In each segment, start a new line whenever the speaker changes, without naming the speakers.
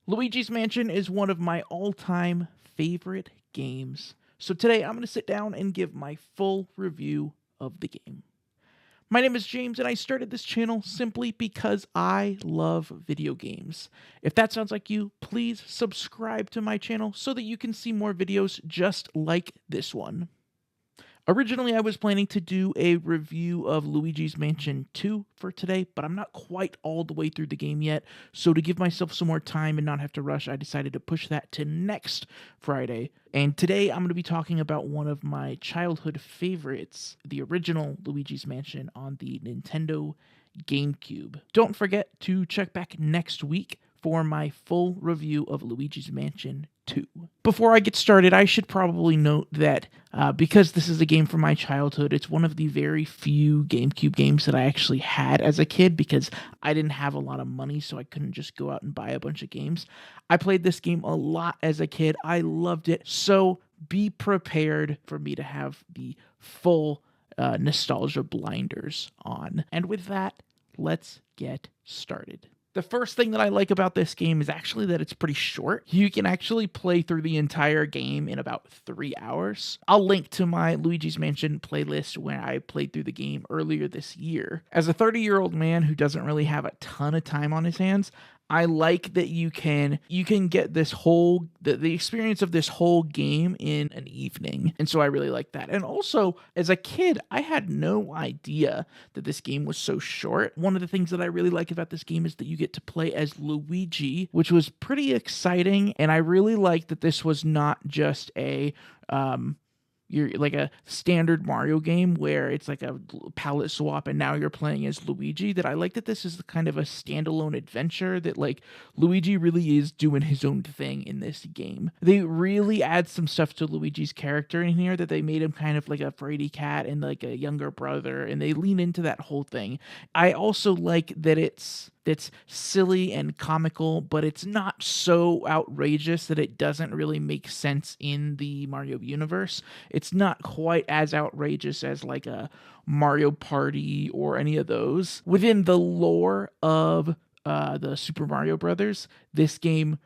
Luigi's Mansion is one of my all-time favorite games, so today I'm going to sit down and give my full review of the game. My name is James, and I started this channel simply because I love video games. If that sounds like you, please subscribe to my channel so that you can see more videos just like this one. Originally, I was planning to do a review of Luigi's Mansion 2 for today, but I'm not quite all the way through the game yet, so to give myself some more time and not have to rush, I decided to push that to next Friday. And today, I'm going to be talking about one of my childhood favorites, the original Luigi's Mansion on the Nintendo GameCube. Don't forget to check back next week for my full review of Luigi's Mansion 2. Before I get started, I should probably note that because this is a game from my childhood, it's one of the very few GameCube games that I actually had as a kid because I didn't have a lot of money, so I couldn't just go out and buy a bunch of games. I played this game a lot as a kid. I loved it, so be prepared for me to have the full nostalgia blinders on. And with that, let's get started. The first thing that I like about this game is actually that it's pretty short. You can actually play through the entire game in about 3 hours. I'll link to my Luigi's Mansion playlist where I played through the game earlier this year. As a 30-year-old man who doesn't really have a ton of time on his hands, I like that you can get this whole the experience of this whole game in an evening. And so I really like that. And also, as a kid, I had no idea that this game was so short. One of the things that I really like about this game is that you get to play as Luigi, which was pretty exciting. And I really like that this was not just you're like a standard Mario game where it's like a palette swap and now you're playing as Luigi. That I like that this is kind of a standalone adventure, that like Luigi really is doing his own thing in this game. They really add some stuff to Luigi's character in here, that they made him kind of like a fraidy cat and like a younger brother, and they lean into that whole thing. I also like that it's silly and comical, but it's not so outrageous that it doesn't really make sense in the Mario universe. It's not quite as outrageous as like a Mario Party or any of those. Within the lore of the Super Mario Brothers, this game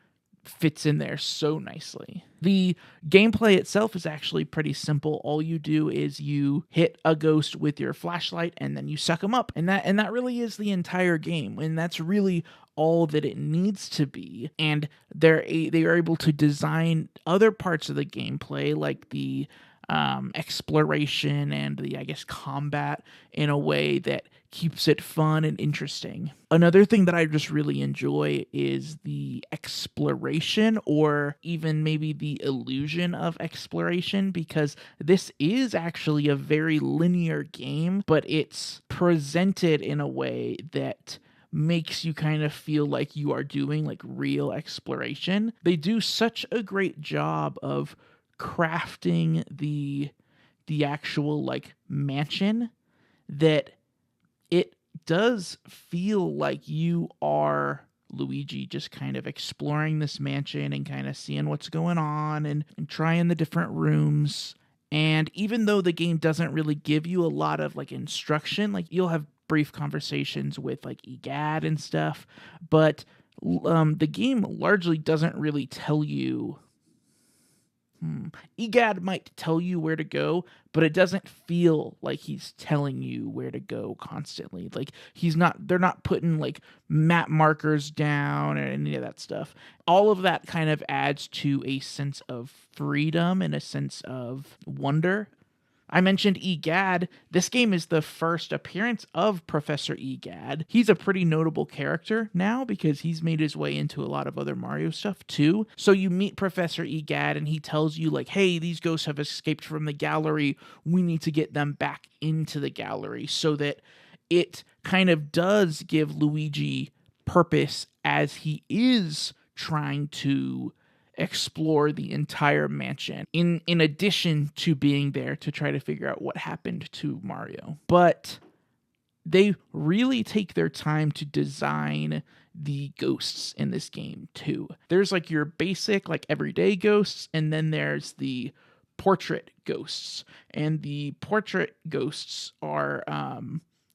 fits in there so nicely. The gameplay itself is actually pretty simple. All you do is you hit a ghost with your flashlight and then you suck them up. And that really is the entire game. And that's really all that it needs to be. And they are able to design other parts of the gameplay, like the exploration and the, I guess, combat, in a way that keeps it fun and interesting. Another thing that I just really enjoy is the exploration, or even maybe the illusion of exploration, because this is actually a very linear game, but it's presented in a way that makes you kind of feel like you are doing like real exploration. They do such a great job of crafting the actual like mansion that it does feel like you are Luigi, just kind of exploring this mansion and kind of seeing what's going on and trying the different rooms. And even though the game doesn't really give you a lot of like instruction, like you'll have brief conversations with like Egad and stuff, but the game largely doesn't really tell you. Egad might tell you where to go, but it doesn't feel like he's telling you where to go constantly. Like they're not putting like map markers down or any of that stuff. All of that kind of adds to a sense of freedom and a sense of wonder. I mentioned Egad. This game is the first appearance of Professor Egad. He's a pretty notable character now because he's made his way into a lot of other Mario stuff too. So you meet Professor Egad and he tells you like, hey, these ghosts have escaped from the gallery. We need to get them back into the gallery, so that it kind of does give Luigi purpose as he is trying to explore the entire mansion, in addition to being there to try to figure out what happened to Mario. But they really take their time to design the ghosts in this game too. There's like your basic like everyday ghosts, and then there's the portrait ghosts. And the portrait ghosts are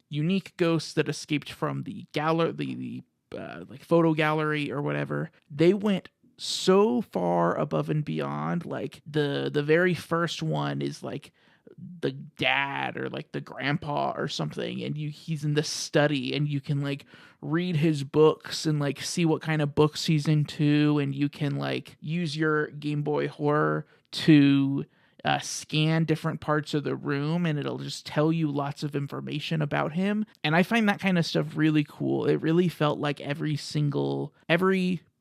unique ghosts that escaped from the gallery, the like photo gallery or whatever. They went so far above and beyond. Like the very first one is like the dad or like the grandpa or something, and he's in the study, and you can like read his books and like see what kind of books he's into, and you can like use your Game Boy Horror to scan different parts of the room, and it'll just tell you lots of information about him. And I find that kind of stuff really cool. It really felt like every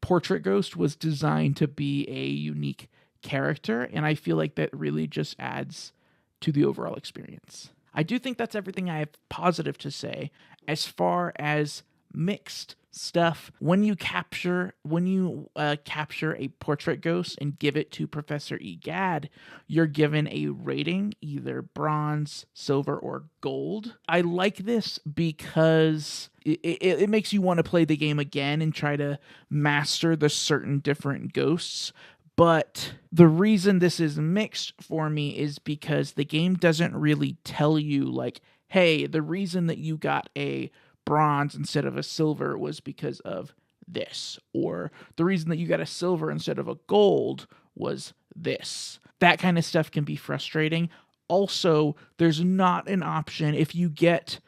portrait ghost was designed to be a unique character, and I feel like that really just adds to the overall experience. I do think that's everything I have positive to say. As far as mixed stuff, when you capture a portrait ghost and give it to Professor Egad, you're given a rating, either bronze, silver, or gold. I like this because it makes you want to play the game again and try to master the certain different ghosts. But the reason this is mixed for me is because the game doesn't really tell you, like, hey, the reason that you got a bronze instead of a silver was because of this, or the reason that you got a silver instead of a gold was this. That kind of stuff can be frustrating. Also, there's not an option if you get...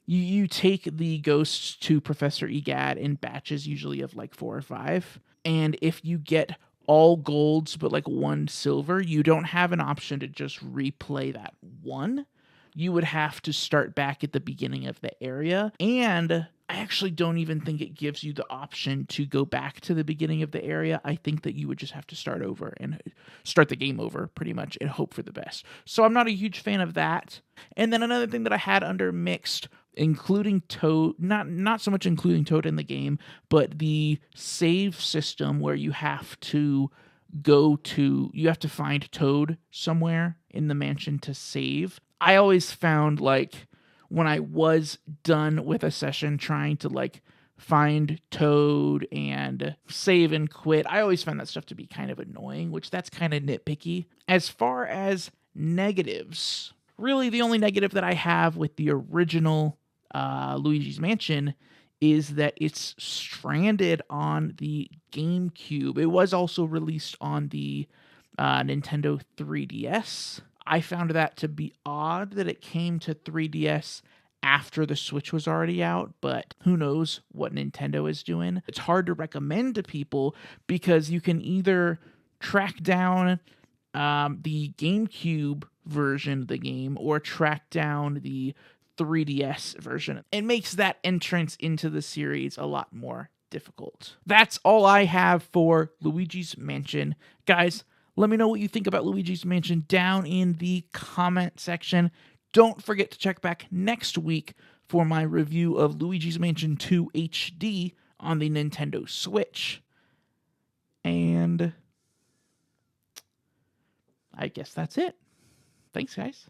You take the ghosts to Professor Egad in batches, usually of like 4 or 5, and if you get all golds but like 1 silver, you don't have an option to just replay that one. You would have to start back at the beginning of the area, and I actually don't even think it gives you the option to go back to the beginning of the area. I think that you would just have to start over and start the game over pretty much and hope for the best. So I'm not a huge fan of that. And then another thing that I had under mixed, including Toad, not so much including Toad in the game, but the save system where you have to find Toad somewhere in the mansion to save. I always found, like, when I was done with a session trying to like find Toad and save and quit, I always found that stuff to be kind of annoying, which that's kind of nitpicky. As far as negatives, really the only negative that I have with the original Luigi's Mansion is that it's stranded on the GameCube. It was also released on the Nintendo 3DS. I found that to be odd that it came to 3DS after the Switch was already out, but who knows what Nintendo is doing. It's hard to recommend to people because you can either track down the GameCube version of the game or track down the 3DS version. It makes that entrance into the series a lot more difficult. That's all I have for Luigi's Mansion. Guys, let me know what you think about Luigi's Mansion down in the comment section. Don't forget to check back next week for my review of Luigi's Mansion 2 HD on the Nintendo Switch. And I guess that's it. Thanks, guys.